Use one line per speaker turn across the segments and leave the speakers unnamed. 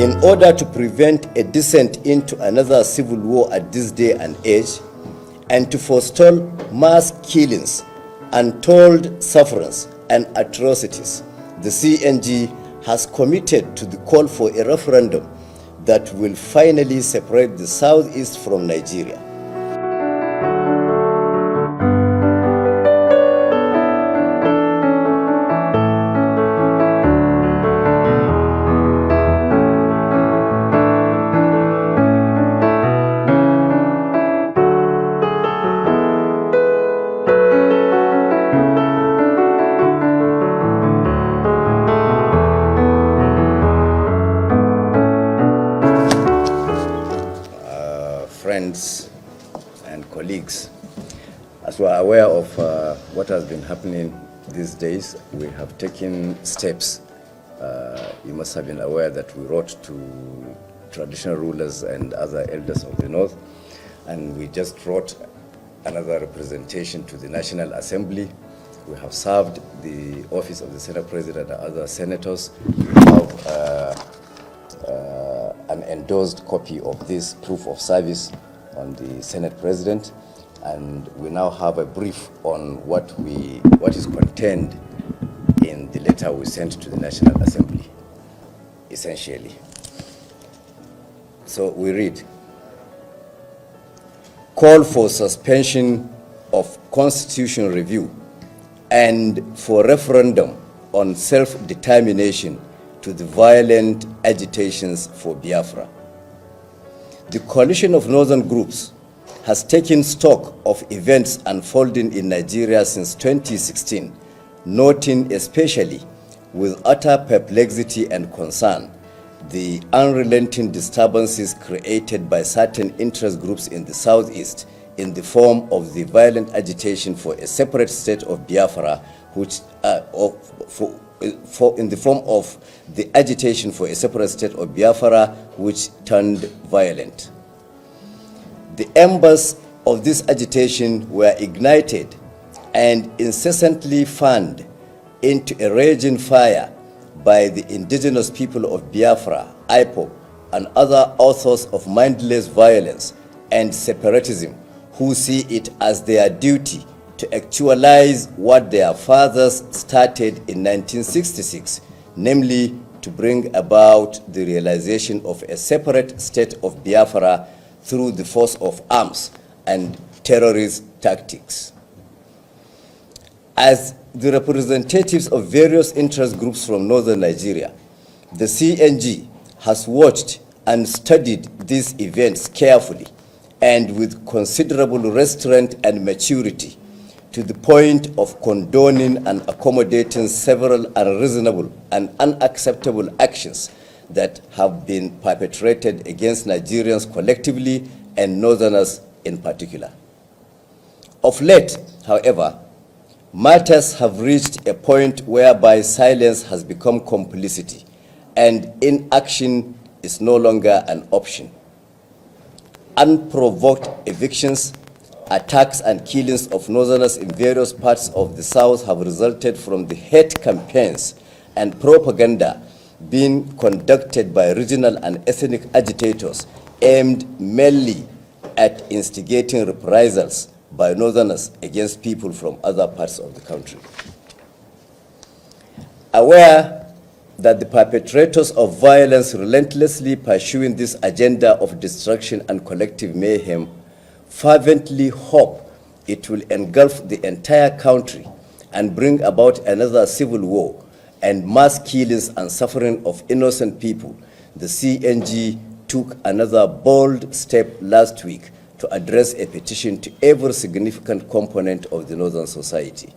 In order to prevent a descent into another civil war at this day and age, and to forestall mass killings, untold sufferings, and atrocities, the CNG has committed to the call for a referendum that will finally separate the Southeast from Nigeria. Friends and colleagues, as we are aware of what has been happening these days, we have taken steps. You must have been aware that we wrote to traditional rulers and other elders of the North, and we just wrote another representation to the National Assembly. We have served the office of the Senate President and other senators. We have an endorsed copy of this proof of service on the Senate President, and we now have a brief on what is contained in the letter we sent to the National Assembly, essentially. So we read: call for suspension of constitutional review and for referendum on self-determination to the violent agitations for Biafra. The coalition of northern groups has taken stock of events unfolding in Nigeria since 2016, noting especially with utter perplexity and concern the unrelenting disturbances created by certain interest groups in the Southeast in the form of the violent agitation for a separate state of Biafra, which in the form of the agitation for a separate state of Biafra, which turned violent. The embers of this agitation were ignited and incessantly fanned into a raging fire by the indigenous people of Biafra, IPOB, and other authors of mindless violence and separatism, who see it as their duty to actualize what their fathers started in 1966, namely to bring about the realization of a separate state of Biafra through the force of arms and terrorist tactics. As the representatives of various interest groups from northern Nigeria, the CNG has watched and studied these events carefully and with considerable restraint and maturity, to the point of condoning and accommodating several unreasonable and unacceptable actions that have been perpetrated against Nigerians collectively and Northerners in particular. Of late, however, matters have reached a point whereby silence has become complicity and inaction is no longer an option. Unprovoked evictions, attacks and killings of Northerners in various parts of the South have resulted from the hate campaigns and propaganda being conducted by regional and ethnic agitators aimed mainly at instigating reprisals by Northerners against people from other parts of the country. Aware that the perpetrators of violence relentlessly pursuing this agenda of destruction and collective mayhem fervently hope it will engulf the entire country and bring about another civil war and mass killings and suffering of innocent people, the CNG took another bold step last week to address a petition to every significant component of the Northern society.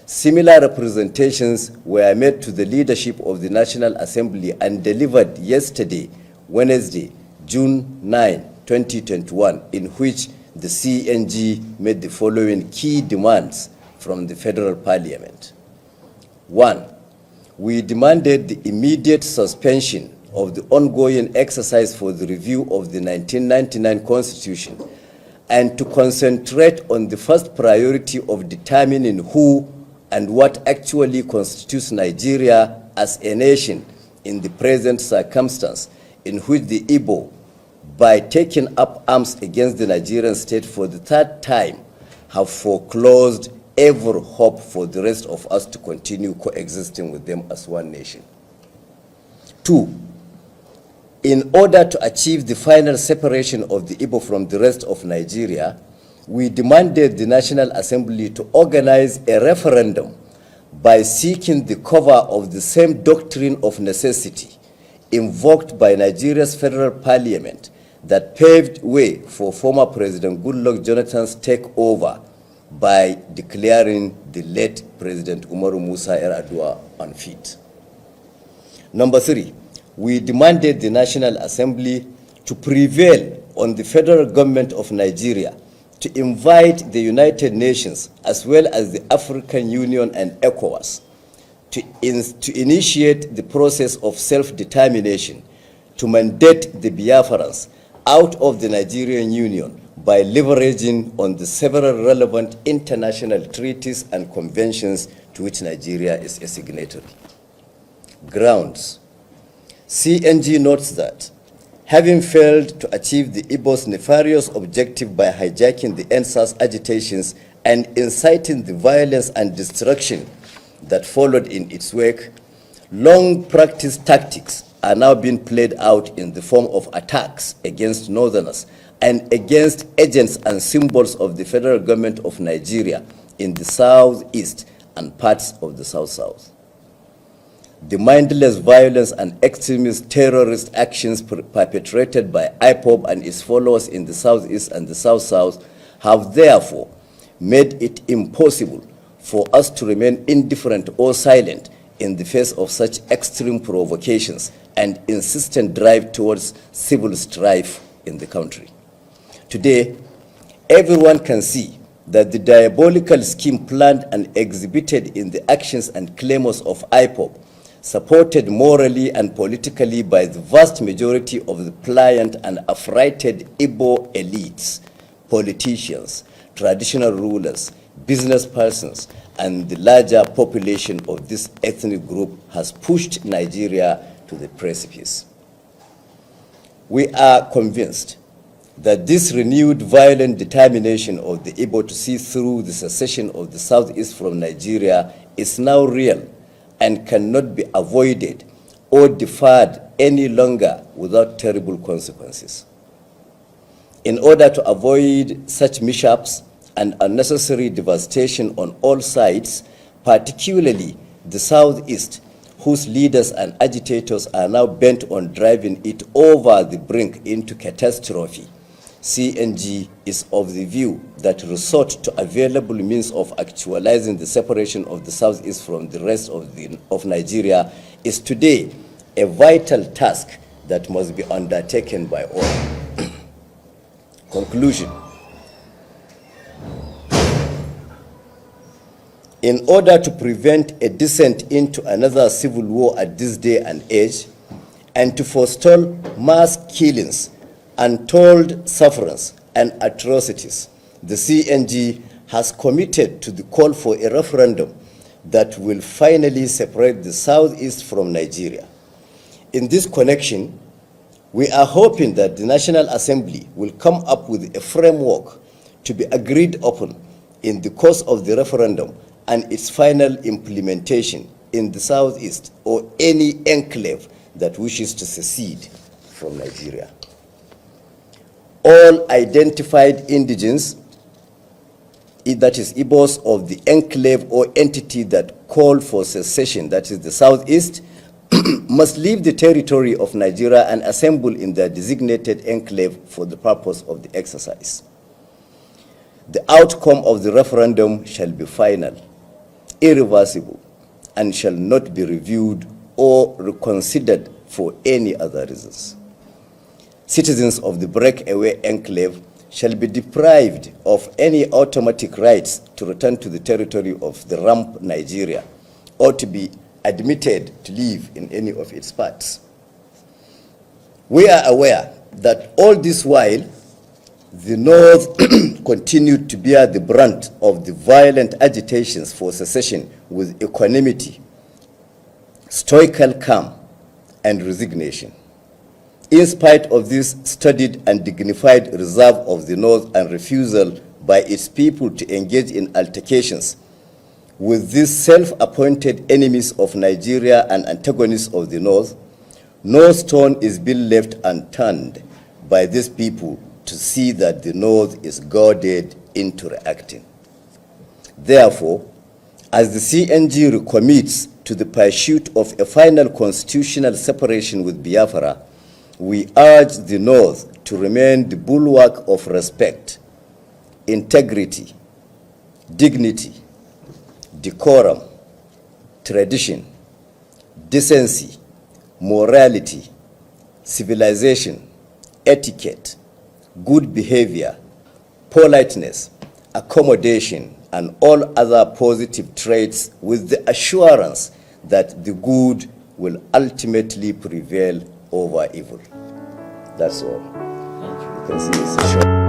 Similar representations were made to the leadership of the National Assembly and delivered yesterday, Wednesday, June 9, 2021, in which the CNG made the following key demands from the Federal Parliament. 1. We demanded the immediate suspension of the ongoing exercise for the review of the 1999 Constitution and to concentrate on the first priority of determining who and what actually constitutes Nigeria as a nation in the present circumstance in which the Igbo, by taking up arms against the Nigerian state for the third time, have foreclosed every hope for the rest of us to continue coexisting with them as one nation. 2, in order to achieve the final separation of the Igbo from the rest of Nigeria, we demanded the National Assembly to organize a referendum by seeking the cover of the same doctrine of necessity invoked by Nigeria's federal parliament that paved way for former President Goodluck Jonathan's takeover by declaring the late President Umaru Musa Yar'Adua unfit. Number 3, we demanded the National Assembly to prevail on the federal government of Nigeria to invite the United Nations as well as the African Union and ECOWAS to initiate the process of self-determination to mandate the Biafrans out of the Nigerian Union by leveraging on the several relevant international treaties and conventions to which Nigeria is a signatory. Grounds. CNG notes that having failed to achieve the Igbo's nefarious objective by hijacking the NSAS agitations and inciting the violence and destruction that followed in its wake, long-practiced tactics are now being played out in the form of attacks against Northerners and against agents and symbols of the federal government of Nigeria in the southeast and parts of the south-south. The mindless violence and extremist terrorist actions perpetrated by IPOB and its followers in the southeast and the south-south have therefore made it impossible for us to remain indifferent or silent in the face of such extreme provocations and insistent drive towards civil strife in the country. Today, everyone can see that the diabolical scheme planned and exhibited in the actions and clamors of IPOB, supported morally and politically by the vast majority of the pliant and affrighted Igbo elites, politicians, traditional rulers, business persons, and the larger population of this ethnic group has pushed Nigeria to the precipice. We are convinced that this renewed violent determination of the Igbo to see through the secession of the southeast from Nigeria is now real and cannot be avoided or deferred any longer without terrible consequences. In order to avoid such mishaps and unnecessary devastation on all sides, particularly the southeast, whose leaders and agitators are now bent on driving it over the brink into catastrophe, CNG is of the view that resort to available means of actualizing the separation of the southeast from the rest of Nigeria is today a vital task that must be undertaken by all. Conclusion. In order to prevent a descent into another civil war at this day and age, and to forestall mass killings, untold sufferance, and atrocities, the CNG has committed to the call for a referendum that will finally separate the southeast from Nigeria. In this connection, we are hoping that the National Assembly will come up with a framework to be agreed upon in the course of the referendum and its final implementation in the southeast or any enclave that wishes to secede from Nigeria. All identified indigents, that is Igbos of the enclave or entity that call for secession, that is the southeast, must leave the territory of Nigeria and assemble in their designated enclave for the purpose of the exercise. The outcome of the referendum shall be final, irreversible, and shall not be reviewed or reconsidered for any other reasons. Citizens of the breakaway enclave shall be deprived of any automatic rights to return to the territory of the rump Nigeria or to be admitted to live in any of its parts. We are aware that all this while, the North continued to bear the brunt of the violent agitations for secession with equanimity, stoical calm, and resignation. In spite of this studied and dignified reserve of the North and refusal by its people to engage in altercations with these self-appointed enemies of Nigeria and antagonists of the North, no stone is being left unturned by these people to see that the North is goaded into reacting. Therefore, as the CNG recommits to the pursuit of a final constitutional separation with Biafra, we urge the North to remain the bulwark of respect, integrity, dignity, decorum, tradition, decency, morality, civilization, etiquette, good behavior, politeness, accommodation, and all other positive traits with the assurance that the good will ultimately prevail over evil. That's all. Thank you. You can see it's short.